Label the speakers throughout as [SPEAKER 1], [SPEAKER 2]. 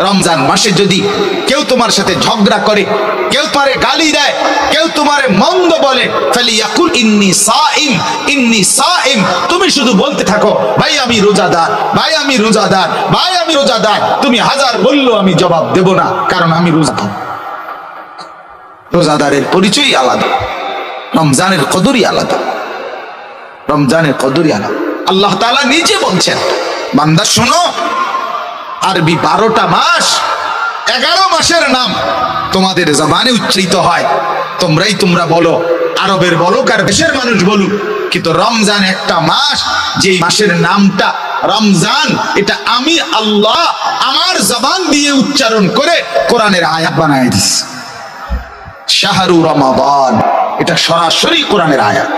[SPEAKER 1] রমজান মাসে যদি কেউ তোমার সাথে ঝগড়া করে, কেউ তোমারে গালি দেয়, কেউ তোমারে মন্দ বলে, ফালিয়াকুল ইন্নী সাইম, ইন্নী সাইম। তুমি শুধু বলতে থাকো, ভাই আমি রোজাদার, ভাই আমি রোজাদার, ভাই আমি রোজাদার। তুমি হাজার বললেও আমি জবাব দেব না, কারণ আমি রোজাদার। রোজাদারের পরিচয়ই আলাদা, রমজানের কদরই আলাদা, রমজানের কদরই আলাদা। আল্লাহ তাআলা নিজে বলছেন, বান্দা শোনো, আরবি 12টা মাস, 11 মাসের নাম তোমাদের জবানে উচ্চারিত হয়, তোমরা বলো, আরবের বলুক আর দেশের মানুষ বলুক, কিন্তু রমজান একটা মাস, যে মাসের নামটা রমজান, এটা আমি আল্লাহ আমার জবান দিয়ে উচ্চারণ করে কোরআনের আয়াত বানায় দিছি। শাহরু রমাদান, এটা সরাসরি কোরআনের আয়াত।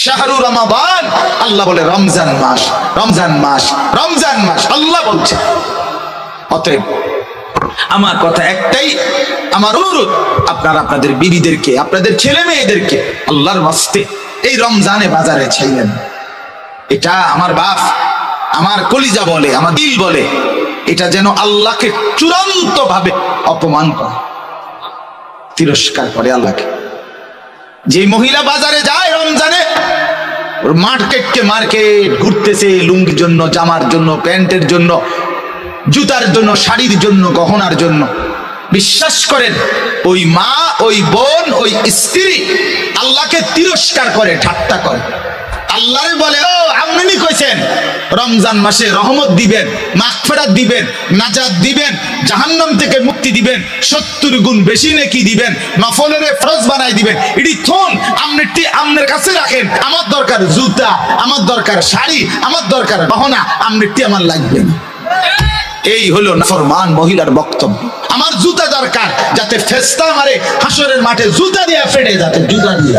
[SPEAKER 1] শাহরু রমাদান, আল্লাহ বলে রমজান মাস, রমজান মাস, রমজান মাস, আল্লাহ বলছে। অতএব আমার কথা একটাই, আমার অনুরোধ, আপনারা আপনাদের বিবিদেরকে, আপনাদের ছেলে মেয়েদেরকে আল্লাহর ওয়াস্তে এই রমজানে বাজারে ছেড়েন। এটা আমার বাপ, আমার কলিজা বলে, আমার দিল বলে, এটা যেন আল্লাহকে চূড়ান্ত ভাবে অপমান করে, তিরস্কার করে আল্লাহকে। যে মহিলা বাজারে যায় রমজানে, ওর মার্কেট ঘুরতেছে, লুঙ্গির জন্য, জামার জন্য, প্যান্টের জন্য, জুতার জন্য, শাড়ির জন্য, গহনার জন্য, বিশ্বাস করেন ওই মা, ওই বোন, ওই স্ত্রী আল্লাহকে তিরস্কার করে, ঠাট্টা করে। আল্লাহরে বলে, ও আপনি কইছেন রমজান মাসে রহমত দিবেন, মাগফিরাত দিবেন, নাজাত দিবেন, জাহান্নাম থেকে মুক্তি দিবেন, 70 গুণ বেশি নেকি দিবেন, নফলের ফরজ বানাই দিবেন। এটি থন আমনেরটি আমনের কাছে রাখেন, আমার দরকার জুতা, আমার দরকার শাড়ি, আমার দরকার গহনা, আমনেরটি আমার লাগবে না। এই হলো নাফরমান মহিলার বক্তব্য। আমার জুতা দরকার, যাতে ফেরেশতা আমারে হাসরের মাঠে জুতা দিয়ে ফেটে, যাতে জুতা দিয়ে।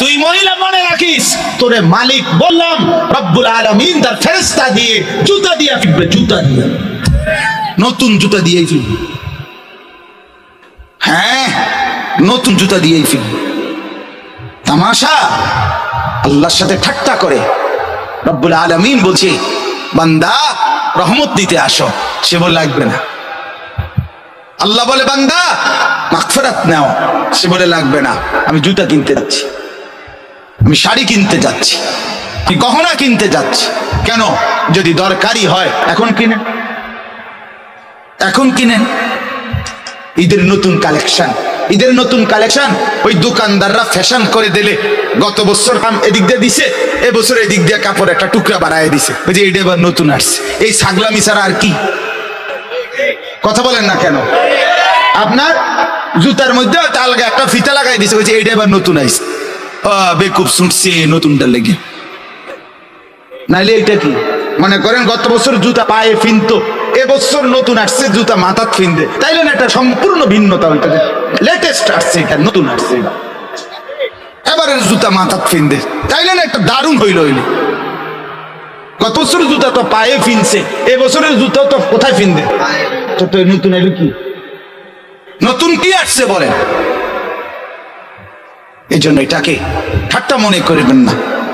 [SPEAKER 1] তুই মহিলা মনে রাখিস, তোরে মালিক বললাম রব্বুল আলামিন তার ফেরেশতা দিয়ে জুতা দিয়ে ফিরবে, জুতা দিয়ে, নতুন জুতা দিয়েই ফিরবে। হ্যাঁ, নতুন জুতা দিয়েই ফিরবে। তামাশা, আল্লাহর সাথে ঠাট্টা করে। রব্বুল আলামিন বলছে, বান্দা রহমত দিতে আসো, সে বলে লাগবে না। আল্লাহ বলে, বান্দা মাগফিরাত নাও, সে বলে লাগবে না। আমি জুতা কিনতে যাচ্ছি, আমি শাড়ি কিনতে যাচ্ছি, আমি গহনা কিনতে যাচ্ছি। কেন? যদি দরকারি হয় এখন কিনেন, এখন কিনেন। ঈদের নতুন কালেকশন, ঈদের নতুন কালেকশন ওই দোকানদাররা ফ্যাশন করে দিলে, গত বছর এদিক দিয়ে দিছে, এবছর এদিক দিয়ে কাপড় একটা টুকরা বাড়ায় দিছে, ওই যে এটা এবার নতুন আসছে। এই ছাগলামি ছাড়া আর কি? কথা বলেন না কেন? আপনার জুতার মধ্যে আলগা একটা ফিতা লাগাই দিছে, ওই যে এটা এবার নতুন আইছে। বেকুব শুনছে নতুনটা লেগে, নাইলে এটা কি মনে করেন গত বছর জুতা পায়ে ফিনতো, এবছর নতুন আসছে জুতা মাথাত ফিনতে, তাইলে না এটা সম্পূর্ণ ভিন্নতা, ওইটা লেটেস্ট আসছে, এটা নতুন আসছে, এবারের জুতা মাথাত ফিনতে, তাইলে না একটা দারুণ হইল। হইলে গত বছর জুতা তো পায়ে ফিনছে, এবছরের জুতা তো কোথায় ফিনবে? তো নতুন এলো কি? নতুন কি আসছে বলেন? এই জন্য এটাকে ঠাট্টা মনে করবেন না,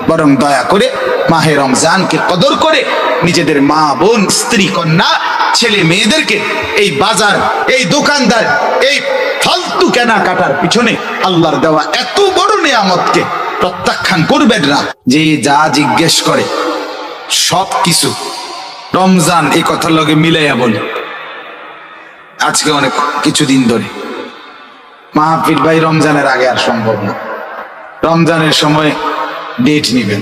[SPEAKER 1] বরং দয়া করে মাহে রমজানকে কদর করে নিজেদের মা, বোন, স্ত্রী, কন্যা, ছেলে মেয়েদেরকে এই বাজার, এই দোকানদার, এই ফালতু কেনাকাটার পিছনে আল্লাহর দেওয়া এত বড় নিয়ামতকে প্রত্যাখ্যান করবেন না। যে যা জিজ্ঞেস করে সব কিছু রমজান এই কথার লগে মিলাইয়া বলে। আজকে অনেক কিছুদিন ধরে মাহফিল ভাই রমজানের আগে আর সম্ভব না, রমজানের সময় ডেট নিবেন,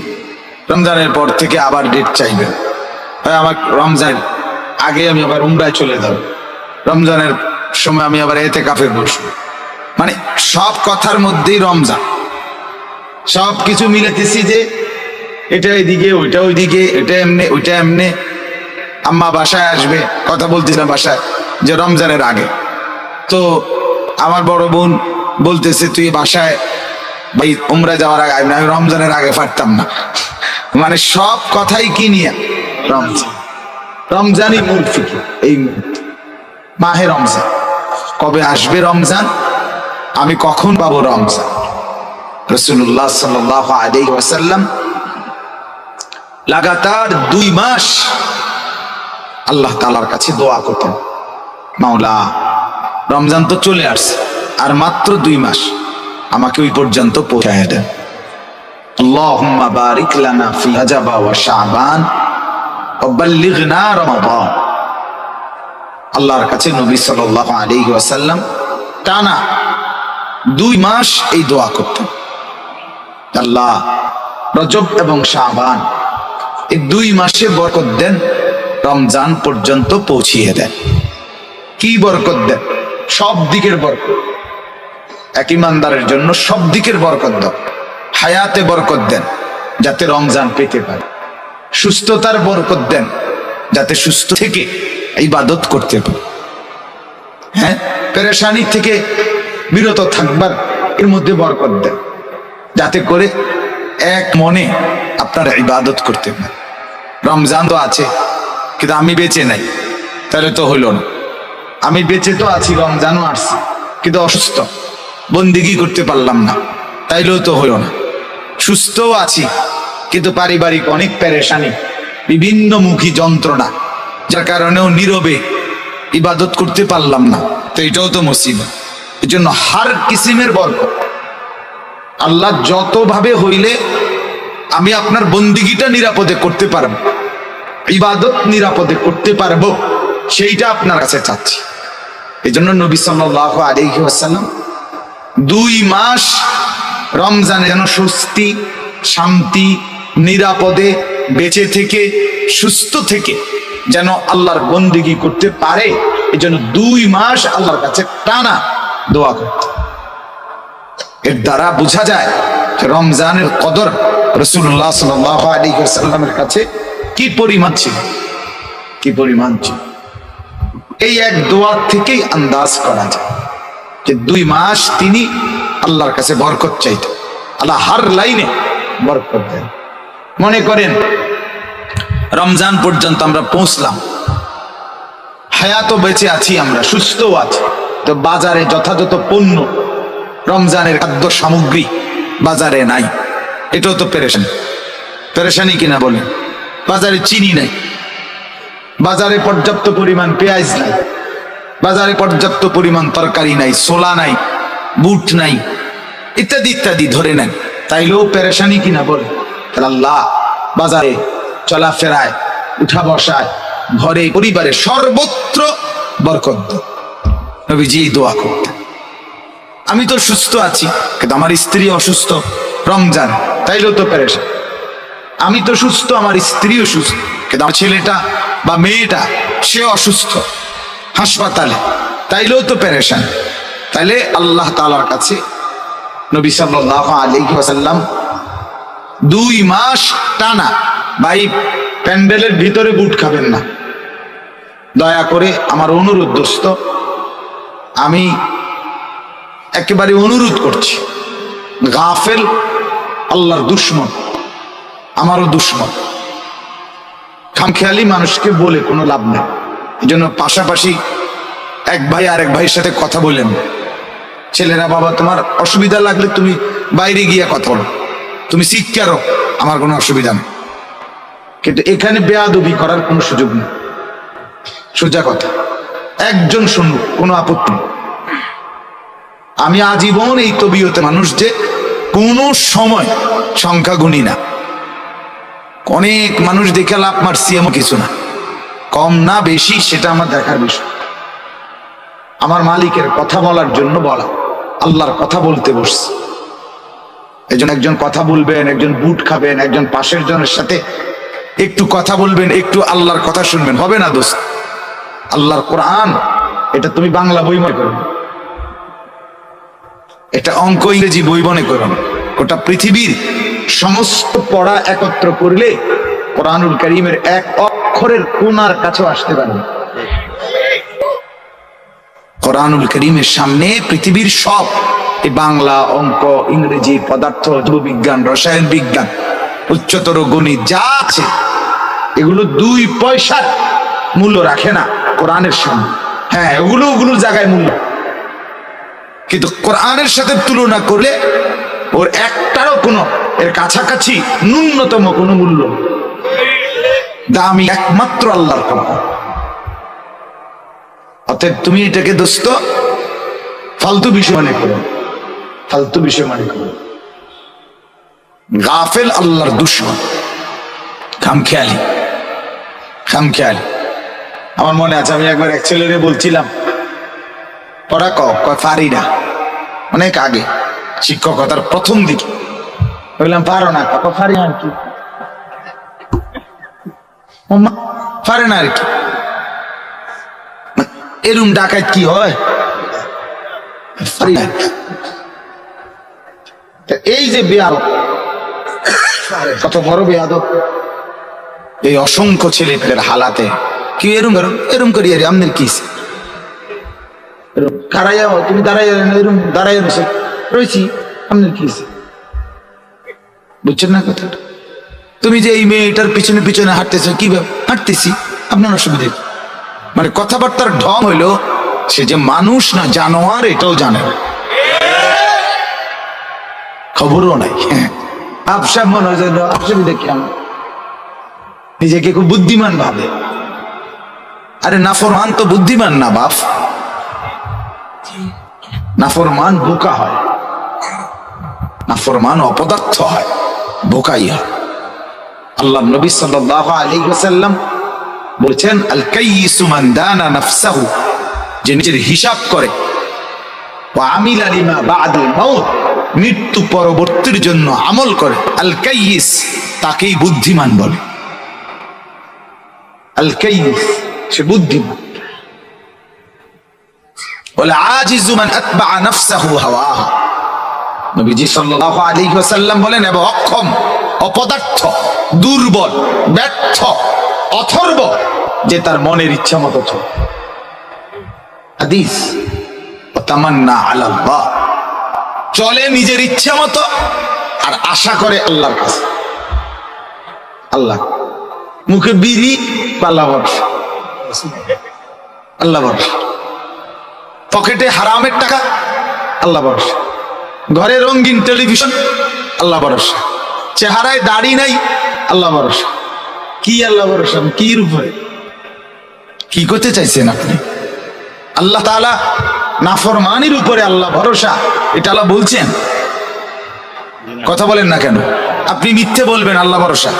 [SPEAKER 1] রমজানের পর থেকে আবার ডেট চাইবেন, আমার রমজান আগে আমি আবার উমরায় চলে যাব, রমজানের সময় আমি আবার ইতিকাফে বসবো। মানে সব কথার মধ্যেই রমজান, সব কিছু মিলাতেছি যে এটা এদিকে, ওইটা ওইদিকে, এটা এমনে, ওইটা এমনে। আম্মা বাসায় আসবে, কথা বলতেছিলাম বাসায় যে রমজানের আগে, আমার বড় বোন বলতেছে তুই বাসায় ভাই উমরা যাওয়ার আগে, আমি রমজানের আগে পারতাম না। মানে সব কথাই কি নিয়ে রমজান, রমজানই মূল ফিকির। এই মাহে রমজান কবে আসবে, রমজান আমি কখন পাবো রমজান। রাসূলুল্লাহ সাল্লাল্লাহু আলাইহি ওয়াসাল্লাম লাগাতার 2 মাস আল্লাহ তাআলার কাছে দোয়া করতেন, মাওলা রমজান তো চলে আসছে, আর মাত্র 2 মাস, আমাকে ওই পর্যন্ত পৌঁছায় দেন। আল্লাহুম্মা বারিক লানা ফি রাজাব ওয়া শাবান ওয়া বাল্লিগনা রমাদান। আল্লাহর কাছে নবী সাল্লাল্লাহু আলাইহি ওয়াসাল্লাম টানা 2 মাস এই দোয়া করতেন, আল্লাহ রজব এবং শাবান এই 2 মাসে বরকত দেন, রমজান পর্যন্ত পৌঁছিয়ে দেন। কি বরকত দেন? সব দিকের বরকত। এক ইমানদারের জন্য সব দিকের বরকত দেন। হায়াতে বরকত দেন যাতে রমজান পেতে পারে, সুস্থতার বরকত দেন যাতে সুস্থ থেকে ইবাদত করতে পারে, হ্যাঁ, পেরেশানি থেকে বিরত থাকবার এর মধ্যে বরকত দেন যাতে করে এক মনে আপনারা ইবাদত করতে পারে। রমজান তো আছে কিন্তু আমি বেঁচে নাই, তাহলে তো হইল না। আমি বেঁচে তো আছি, রমজানও আসছে কিন্তু অসুস্থ, বন্দিগি করতে পারলাম না, তাইলেও তো হইল না। সুস্থও আছি কিন্তু পারিবারিক অনেক পেরেশানি, বিভিন্ন মুখী যন্ত্রণা, যার কারণেও নীরবে ইবাদত করতে পারলাম না, তো এটাও তো মুসিবত। এই জন্য হার কিসিমের বরকত আল্লাহ যতভাবে হইলে আমি আপনার বন্দিগিটা নিরাপদে করতে পারবো, ইবাদত নিরাপদে করতে পারবো, সেইটা আপনার কাছে চাচ্ছি। এই জন্য নবী সাল্লাল্লাহু আলাইহি ওয়াসাল্লাম 2 মাস রমজানে যেন স্বস্তি, শান্তি, নিরাপদে বেঁচে থেকে সুস্থ থেকে যেন আল্লাহর বন্দেগী করতে পারে, এই জন্য 2 মাস আল্লাহর কাছে টানা দোয়া করতে। এর দ্বারা বোঝা যায় যে রমজানের কদর রাসূলুল্লাহ সাল্লাল্লাহু আলাইহি ওয়াসাল্লামের কাছে কি পরিমাণ ছিল, কি পরিমাণ ছিল। এই এক দোয়া থেকেই আন্দাজ করা যায় যে 2 মাস তিনি আল্লাহর কাছে বরকত চাইতেন। আল্লাহ হার লাইনে বরকত দেন। মনে করেন রমজান পর্যন্ত আমরা পৌঁছলাম, হায়াত বেঁচে আছি, আমরা সুস্থও আছি, তো বাজারে যথাযথ পণ্য, রমজানের খাদ্য সামগ্রী বাজারে নাই, এটাও তো পেরেশানি কিনা বলেন। বাজারে চিনি নাই, বাজারে পর্যাপ্ত পরিমাণ পেঁয়াজ নাই, বাজারে পর্যাপ্ত পরিমাণ তরকারি নাই, ছোলা নাই, বুট নাই, ইত্যাদি ইত্যাদি ধরে নেন, তাইলেও পেরেশানি কিনা বলে। আল্লাহ বাজারে চলাফেরায়, উঠা বসায়, ঘরে, পরিবারে সর্বত্র বরকত দেন। নবীজি দোয়া করতেন। আমি তো সুস্থ আছি কিন্তু আমার স্ত্রী অসুস্থ, রমজান, তাইলেও তো পেরেশান। আমি তো সুস্থ, আমার স্ত্রীও সুস্থ, কিন্তু আমার ছেলেটা বা মেয়েটা সে অসুস্থ, হাসপাতালে, তাইলেও তো পেরেশান। তাইলে আল্লাহ তাআলার কাছে নবী সাল্লাল্লাহু আলাইহি ওয়াসাল্লাম 2 মাস টানা, ভাই প্যান্ডেলের ভিতরে বুট খাবেন না, দয়া করে আমার অনুরোধ দোস্ত, আমি একেবারে অনুরোধ করছি। গাফেল আল্লাহর দুশমন, আমারও দুশমন। খামখেয়ালি মানুষকে বলে কোনো লাভ নেই। এই জন্য পাশাপাশি এক ভাই আরেক ভাইয়ের সাথে কথা বলেন, ছেলেরা বাবা তোমার অসুবিধা লাগলে তুমি বাইরে গিয়ে কথা বলো, তুমি শিক্ষারও, আমার কোনো অসুবিধা নেই, কিন্তু এখানে বেয়াদবি করার কোনো সুযোগ নেই। সোজা কথা, একজন শুনুক, কোনো আপত্তি নেই। আমি আজীবন এই তবিয়তে মানুষ যে কোনো সময় সংখ্যা গুনি না, অনেক মানুষ দেখে লাভ মারছি এমন কিছু না, কম না বেশি সেটা আমার দেখার বিষয়। আমার মালিকের কথা বলার জন্য বলা, আল্লাহর কথা বলতে বসছে। একজন একজন কথা বলবেন, একজন বুট খাবেন, একজন পাশের জনের সাথে একটু কথা বলবেন, একটু আল্লাহর কথা শুনবেন, হবে না দোস্ত? আল্লাহর কোরআন এটা তুমি বাংলা বই মনে করো, এটা অঙ্ক ইংরেজি বই মনে করো, ওটা পৃথিবীর সমস্ত পড়া একত্র করলে কোরআনুল কারীমের এক অক্ষরের কোণার কাছেও আসতে পারবে। কোরআনুল কারীমের সামনে পৃথিবীর সব, এই বাংলা, অঙ্ক, ইংরেজি, পদার্থ, জীববিজ্ঞান, রসায়ন বিজ্ঞান, উচ্চতর গণিত যা আছে, এগুলো 2 পয়সার মূল্য রাখে না কোরআনের সামনে। হ্যাঁ, ওগুলোর জায়গায় মূল্য, কিন্তু কোরআনের সাথে তুলনা করলে ওর একটারও কোনো, এর কাছাকাছি ন্যূনতম কোনো মূল্য। দামি একমাত্র আল্লাহর কোরআন। অতএব তুমি এটাকে দোস্ত ফালতু বিষয় মনে করো, ফালতু বিষয় মনে করো। গাফেল আল্লাহর দুশমন, খামখেয়ালি, খামখেয়ালি। আমার মনে আছে আমি একবার এক ছেলেরে বলছিলাম পড়া কয় পারি না, অনেক আগে শিক্ষকতার প্রথম দিকে। বললাম পারো না, পারি না আর কি, পারে না আর কি। এরম ডাকাত কি হয়? এই যে বেয়াদব, কত বড় বেয়াদব, এই অসংখ্য ছেলেদের হালাতে কি এরম এরম করি আর আমাদের কি খারাইয়া তুমি দাঁড়াইয়া এরম দাঁড়াইয়া রয়েছি আমাদের কি বুঝছেন না কথাটা? তুমি যে এই মেয়েটার পিছনে পিছনে হাঁটতেছো, কিভাবে হাঁটতেছি আপনার অসুবিধা? মানে কথাবার্তার ঢং হইলো সে যে মানুষ না জানোয়ার এটাও জানে না, খবরও নাই। আবসা মনে হয় অসুবিধা কি, আমার নিজেকে খুব বুদ্ধিমান ভাবে। আরে নাফরমান তো বুদ্ধিমান না বাপ, নাফরমান বোকা হয়, নাফরমান অপদার্থ হয়, বোকাই হয়। আল্লাহ নবী সাল্লাল্লাহু আলাইহি ওয়াসাল্লাম বলেছেন আল কাইয়িসু মান দানা নাফসাহু, যে নিজের হিসাব করে, ওয়া আমিলা লিমা বা'দাল মাউত, মৃত্যু পরবর্তীর জন্য আমল করে, আল কাইয়িস তাকেই বুদ্ধিমান বলে। আল কাইয়িস সে বুদ্ধিমান। ওয়াল আজিজু মান আতবা'a নাফসাহু হাওয়াহা, নবীজি সাল্লাল্লাহু আলাইহি ওয়াসাল্লাম বলেন এবং অক্ষম, অপদার্থ, দুর্বল, ব্যর্থ, অথর্ব যে তার মনের ইচ্ছা মতো চলে। হাদিস তামান্না আলাল্লাহ, চলে নিজের ইচ্ছা মতো আর আশা করে আল্লাহর কাছে। আল্লাহ মুখে বিড়ি, আল্লাহ ভরসা, আল্লাহ ভরসা, পকেটে হারামের টাকা, আল্লাহ ভরসা, ঘরে রঙিন টেলিভিশন, আল্লাহ ভরসা, চেহারায় দাড়ি নাই, আল্লাহ ভরসা। কি আল্লাহ ভরসা? কি উপরে কি করতে চাইছেন আপনি? আল্লাহ তাআলা নাফরমানির উপরে আল্লাহ ভরসা, এটা আল্লাহ বলছেন? কথা বলেন না কেন? আপনি মিথ্যে বলবেন, আল্লাহ ভরসা।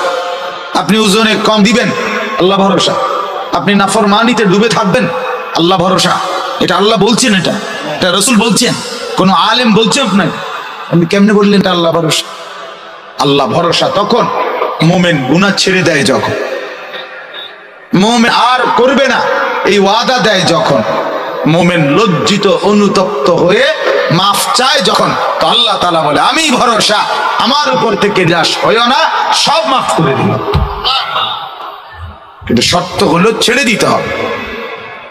[SPEAKER 1] আপনি ওজনে কম দিবেন, আল্লাহ ভরসা। আপনি নাফরমানিতে ডুবে থাকবেন, আল্লাহ ভরসা। এটা আল্লাহ বলছেন, এটা রাসূল বলছেন, কোন আলেম বলছে আপনাকে? আপনি কেমনে বললেন এটা আল্লাহ ভরসা? আল্লাহ ভরসা তখন মোমেন গুনাহ ছেড়ে দেয় যখন, মোমেন আর করবে না এই ওয়াদা দেয় যখন, মোমেন লজ্জিত অনুতপ্ত হয়ে মাফ চায় যখন, তো আল্লাহ তাআলা বলে আমি ভরসা, আমার উপর থেকে নিরাশ হইও না, সব মাফ করে দিল। কিন্তু শর্ত হলো ছেড়ে দিতে হবে,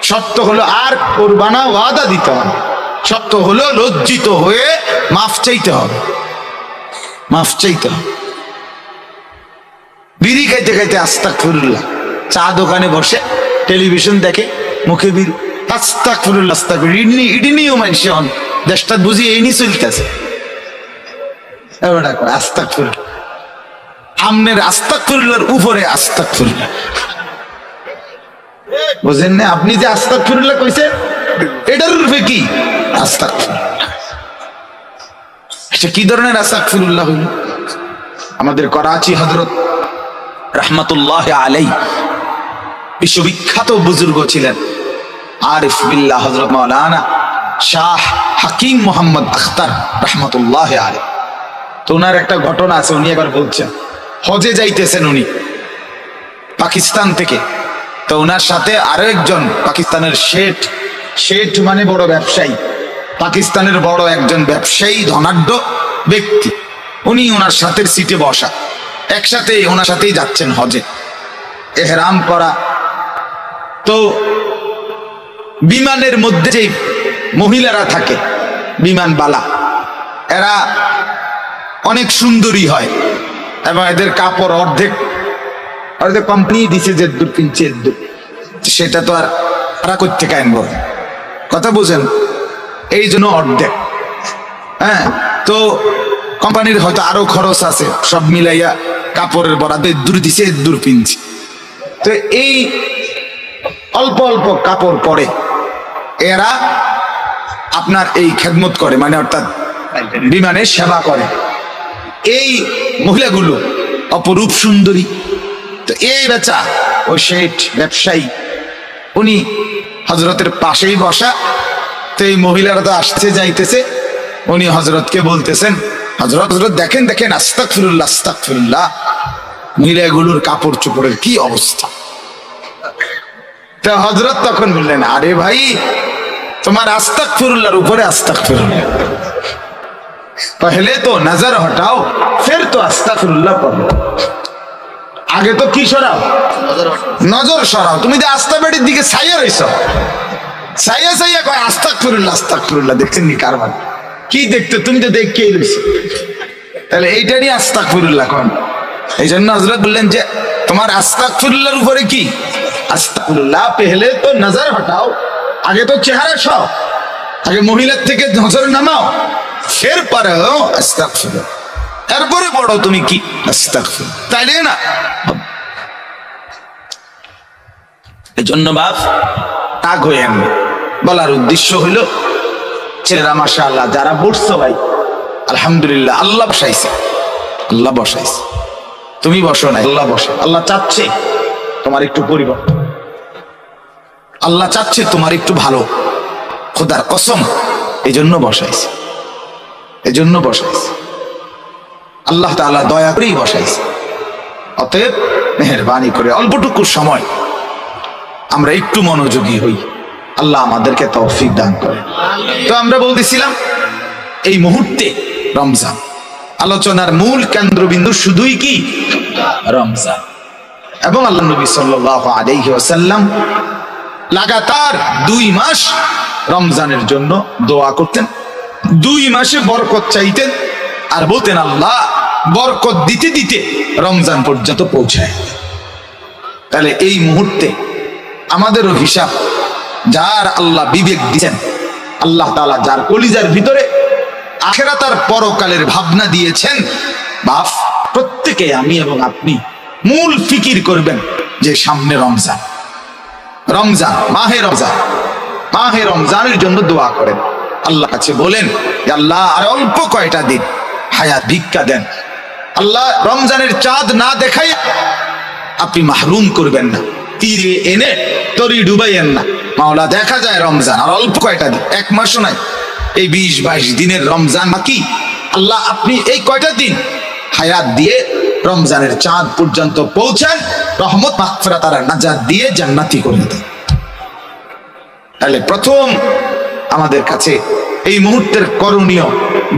[SPEAKER 1] শর্ত হলো আর করবা না, ওয়াদা দিতে হবে, শর্ত হলো লজ্জিত হয়ে মাফ চাইতে হবে, মাফ চাইতে হবে। বিড়ি খাইতে খাইতে আস্তাগফিরুল্লাহ, চা দোকানে বসে টেলিভিশন দেখে, মুখে বিড়ি, আস্তাগফিরুল্লাহ আস্তাগফিরুল্লাহ, ইডি নিও মানুষ হন দেশটা বুঝি এই নি চলতেছে। এবার আস্তাগফিরুল্লাহ, আমনের আস্তাগফিরুল্লাহর উপরে আস্তাগফিরুল্লাহ, বুঝেন না? আপনি যে আস্তাগফিরুল্লাহ কইছেন এটার রূপে কি আস্তাগফিরুল্লাহ? এটা কি ধরনের আস্তাগফিরুল্লাহ হইল? আমাদের করাচি হযরত রাহমাতুল্লাহ আলাইহি বিশ্ববিখ্যাত বুজুর্গ ছিলেন আরিফ বিল্লাহ হযরত মাওলানা শাহ হাকিম মোহাম্মদ আখতার রাহমাতুল্লাহ আলাইহি। তো ওনার একটা ঘটনা আছে, উনি একবার বলছেন হজে যাইতেছেন উনি পাকিস্তান থেকে। তো ওনার সাথে আরো একজন পাকিস্তানের শেঠ মানে বড় ব্যবসায়ী, পাকিস্তানের বড় একজন ব্যবসায়ী, ধনাঢ্য ব্যক্তি, উনি ওনার সাথে সিটে বসা, একসাথে ওনার সাথেই যাচ্ছেন হজে, এহরাম করা। তো বিমানের মধ্যে যে মহিলারা থাকে, বিমানবালা, এরা অনেক সুন্দরী হয় এবং এদের কাপড় অর্ধেক কোম্পানি দিছে যে দূর কিনছে, সেটা তো আর তারা করতে আনবো, কথা বুঝেন? এই জন্য অর্ধেক। হ্যাঁ, তো কোম্পানির হয়তো আরো খরচ আছে, সব মিলাইয়া কাপড়ের বরাদ্দ দূর দিছে, দূর কিনছে। তো এই অল্প অল্প কাপড় পরে এরা আপনার এই খেদমত করে, মানে অর্থাৎ বিমানের সেবা করে। এই মহিলাগুলো অপরূপ সুন্দরী। তো এই বেচা ওই শেঠ ব্যবসায়ী, উনি হজরতের পাশেই বসা। তো এই মহিলারা তো আসতে যাইতেছে, উনি হজরতকে বলতেছেন, হজরত হজরত দেখেন দেখেন, আস্তাগফিরুল্লাহ আস্তাগফিরুল্লাহ, মহিলাগুলোর কাপড় চোপড়ের কি অবস্থা। তো হজরত তখন বললেন, আরে ভাই, তোমার আস্তাগফিরুল্লাহর উপরে আস্তাগফিরুল্লাহ, পহলে তো নজর হটাও ফির তো আস্তাগফিরুল্লাহ পড়ো। আগে তো কি সরাও? নজর সরাও। তুমি যে আস্তা বেড়ির দিকে ছাইয়া রইছ, ছাইয়া ছাইয়া কয় আস্তাগফিরুল্লাহ আস্তাগফিরুল্লাহ। দেখছেন নি কারবার কি দেখতে? তুমি তো দেখকেই রইছো, তাহলে এইটারই আস্তাগফিরুল্লাহ কোন? এই জন্য হযরত বললেন যে তোমার আস্তাগফিরুল্লাহর উপরে কি? আস্তাগফিরুল্লাহ পেহলে তো নজর হটাও, আগে তো চেহারা সরাও, আগে মহিলার থেকে নজর নামাও, ফের পরে আস্তাগফিরুল্লাহ, এরপরে পড়ো তুমি কি আস্তাগফিরুল্লাহ, তাইলে না? এই জন্য বাপ রাগ হইয়েন না। বলার উদ্দেশ্য হইল, ছেলেরা মাশাআল্লাহ যারা বসছো ভাই, আলহামদুলিল্লাহ, আল্লাহ বসাইছে, আল্লাহ বসাইছে, তুমি বসো না, আল্লাহ বসে। আল্লাহ চাচ্ছে তোমার একটু পরিবর্তন, আল্লাহ চাচ্ছে তোমার একটু ভালো, খোদার কসম, এই জন্য বসাইছে, এই জন্য বসাইছে। আল্লাহ তাআলা দয়া করেই বসাইছে। অতএব মেহেরবানি করে অল্পটুকু সময় আমরা একটু মনোযোগী হই, আল্লাহ আমাদেরকে তৌফিক দান করে। তো আমরা বলতেছিলাম এই মুহূর্তে রমজান, আলোচনার মূল কেন্দ্রবিন্দু শুধুই কি রমজান। এবং আল্লাহ নবী সাল্লাল্লাহু আলাইহি ওয়াসাল্লাম লাগাতার 2 মাস রমজানের জন্য দোয়া করতেন, 2 মাসে বরকত চাইতেন, আর বলতেন আল্লাহ বরকত দিতে দিতে রমজান পর্যন্ত পৌঁছায়। তাহলে এই মুহূর্তে আমাদেরও হিসাব, যার আল্লাহ বিবেক দিয়েছেন, আল্লাহ তাআলা যার কলিজার ভিতরে আখিরাত আর পরকালের ভাবনা দিয়েছেন, বাপ প্রত্যেকে আমি এবং আপনি মূল ফিকির করবেন যে সামনে রমজান, রমজান মাহে রমজান, মাহে রমজানের জন্য দোয়া করেন, আল্লাহ কাছে বলেন যে আল্লাহ আর অল্প কয়টা দিন হায়াত ভিক্ষা দেন, আল্লাহ রমজানের চাঁদ না দেখাই আপনি মাহরুম করবেন না, তীরে এনে তরি ডুবাইয়েন না। মাওলা দেখা যায় রমজান আর অল্প কয়টা দিন, 1 মাসও নাই, এই 20-22 দিনের রমজান বাকি, আল্লাহ আপনি এই কয়টা দিন হায়াত দিয়ে রমজানের চাঁদ পর্যন্ত পৌঁছান, রহমত মাগফিরাত আর নাজাত দিয়ে জান্নাতি করে দেন। তাহলে প্রথম আমাদের কাছে এই মুহূর্তের করণীয়,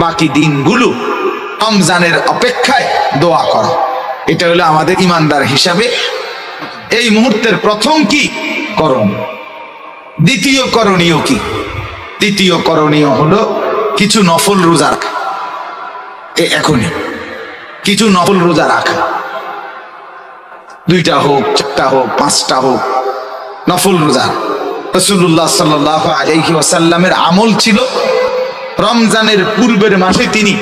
[SPEAKER 1] বাকি দিনগুলো রমজানের অপেক্ষায় দোয়া করা, এটা হলো আমাদের ইমানদার হিসাবে এই মুহূর্তের প্রথম কি করণীয়। দ্বিতীয় করণীয় কি? দ্বিতীয় করণীয় হলো কিছু নফল রোজা রাখা। এখনই কিছু নফল রোজা রাখা, 2টা হোক, 4টা হোক, 5টা হোক, নফল রোজা। রাসূলুল্লাহ সাল্লাল্লাহু আলাইহি ওয়াসাল্লামের আমল ছিল রমজানের পূর্বের মাসে তিনি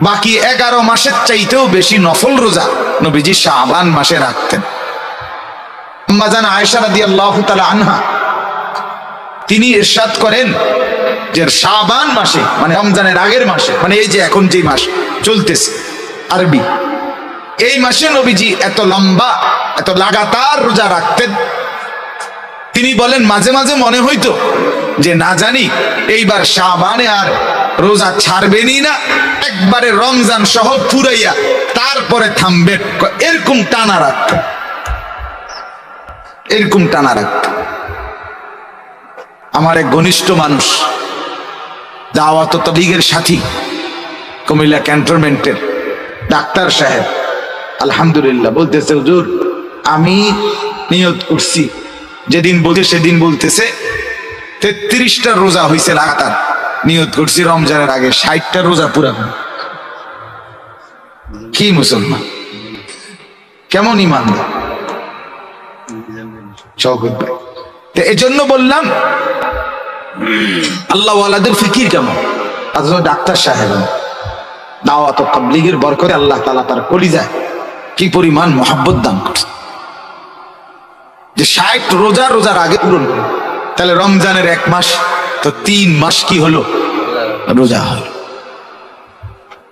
[SPEAKER 1] বাকি 11 মাসের চাইতেও বেশি নফল রোজা নবীজি শাবান মাসে রাখতেন। আম্মা জান আয়েশা রাদিয়াল্লাহু তাআলা আনহা তিনি ইরশাদ করেন যে শাবান মাসে, মানে রমজানের আগের মাসে, মানে এই যে এখন যে মাস চলতেছে আরবি, এই মাসে নবীজি এত লম্বা, এত লাগাতার রোজা রাখতেন। তিনি বলেন মাঝে মাঝে মনে হইতো যে না জানি এইবার শাবানে আর রোজা ছাড়বেনই না, একবারে রমজান সহ পুরাইয়া তারপরে থামবে, এরকম টানা রাখত, এরকম টানা রাখত। আমার এক ঘনিষ্ঠ মানুষ, দাওয়াত ও তাবলীগের সাথী, কুমিল্লা ক্যান্টনমেন্টের ডাক্তার সাহেব, আলহামদুলিল্লাহ, বলতেছে হুজুর আমি নিয়ত করছি, যেদিন বলছে সেদিন বলতেছে 33টা রোজা হয়েছে লাগাতার, নিয়ত করছি রমজানের আগে 60টা রোজা পুরা করব। কি মুসলমান, কেমন ইমানদার শওকত ভাই। তো এজন্য বললাম আল্লাহ ওয়ালাদের ফিকির কেমন। অথচ ডাক্তার সাহেব দাওয়াত ও তাবলীগের বরকতে আল্লাহ তাআলা তার কলিজায় কি পরিমাণ মহব্বত দান করছে যে 60 রোজার আগে পূরণ করে। তাহলে রমজানের 1 মাস তো 3 মাস কি হলো? রোজা হলো।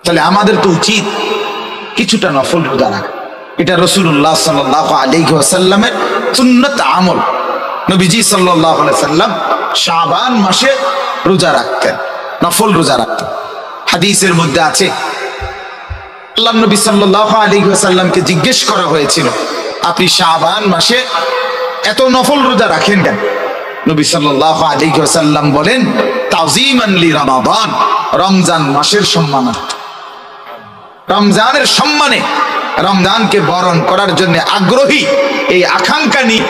[SPEAKER 1] তাহলে আমাদের তো উচিত কিছুটা নফল রোজা রাখা। এটা রাসূলুল্লাহ সাল্লাল্লাহু আলাইহি ওয়াসাল্লামের সুন্নাত আমল। নবীজি সাল্লাল্লাহু আলাইহি সাল্লাম শাবান মাসে রোজা রাখতেন, নফল রোজা রাখতেন। হাদিসের মধ্যে আছে, আল্লাহর নবী সাল্লাল্লাহু আলাইহি ওয়াসাল্লামকে জিজ্ঞেস করা হয়েছিল, আপনি শাবান মাসে এত নফল রোজা রাখেন কেন? নবী সাল্লাল্লাহু আলাইহি ওয়াসাল্লাম বলেন, তাযীমান লি রমাদান, রমজান মাসের সম্মানার্থে, রমজানের সম্মানে, রমজানকে বরণ করার জন্য আগ্রহী, এই আকাঙ্ক্ষা নিয়ে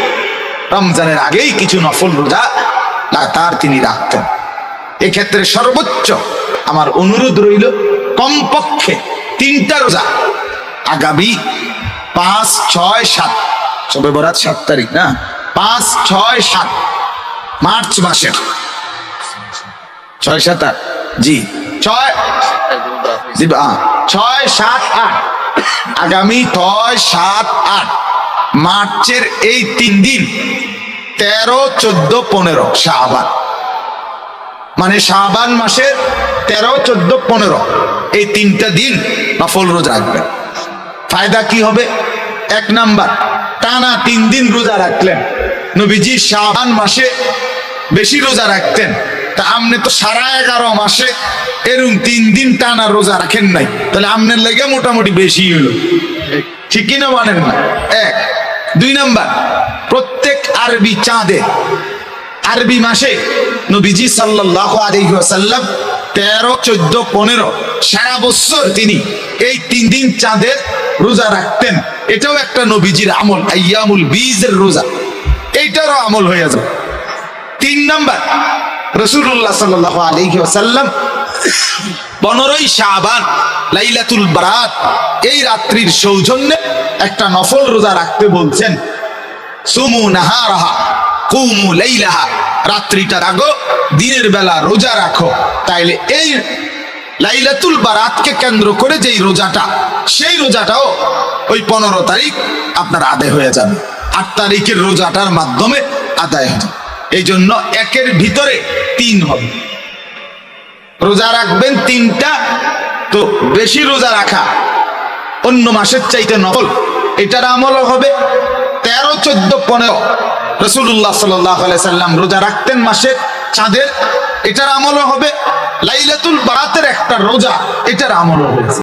[SPEAKER 1] রমজানের আগেই কিছু নফল রোজা তার তিনি রাখতেন। এক্ষেত্রে সর্বোচ্চ আমার অনুরোধ রইল, কমপক্ষে 3টা রোজা আগামী 5, 6, 7, শবে বরাত 7 তারিখ না, 5, 6, 7 মার্চ মাসের 6, 7, 8 জি 6, 7, 8 আগামী 6, 7, 8 মার্চের এই 3 দিন 13, 14, 15 শাবান, মানে শাবান মাসের 13, 14, 15 এই 3টা দিন নফল রোজা রাখবেন। ফায়দা কি হবে? 1 নাম্বার, টানা 3 দিন রোজা রাখলেন। নবীজি শাবান মাসে বেশি রোজা রাখতেন, তা আপনি তো সারা 11 মাসে এরকম 3 দিন টানা রোজা রাখেন নাই, তাহলে আপনার লেগে মোটামুটি বেশি হলো, ঠিক কিনা মানেন না? 1, 2 নাম্বার, প্রত্যেক আরবি চাঁদে, আরবি মাসে নবীজি সাল্লাল্লাহু আলাইহি ওয়াসাল্লাম 13, 14, 15 সারা বছর তিনি এই 3 দিন চাঁদের রোজা রাখতেন। এটাও একটা নবীজির আমল, আইয়ামুল বীজের রোজা, এইটারও আমল হয়ে যাবে। 3 নাম্বার, রাসূলুল্লাহ সাল্লাল্লাহু আলাইহি ওয়াসাল্লাম 15ই শাবান লাইলাতুল বারাত এই রাত্রির সৌজন্যে একটা নফল রোজা রাখতে বলছেন। সুমু নাহারাহা কুমু লাইলাহা, রাত্রিটা রাখো, দিনের বেলা রোজা রাখো। তাইলে এই লাইলাতুল বারাতকে কেন্দ্র করে যেই রোজাটা, সেই রোজাটাও ওই 15 তারিখ আপনার আদায় হয়ে যাবে, 8 তারিখের রোজাটার মাধ্যমে আদায় হবে। এই জন্য 1-এর ভিতরে 3 হবে, রোজা রাখবেন 3টা। তো বেশি রোজা রাখা অন্য মাসের চাইতে নফল, এটার আমলও হবে। 13, 14, 15 রাসূলুল্লাহ সাল্লাল্লাহু আলাইহি সাল্লাম রোজা রাখতেন মাসের চাঁদের, এটার আমলও হবে। লাইলাতুল বারাতের একটা রোজা, এটার আমলও হবে।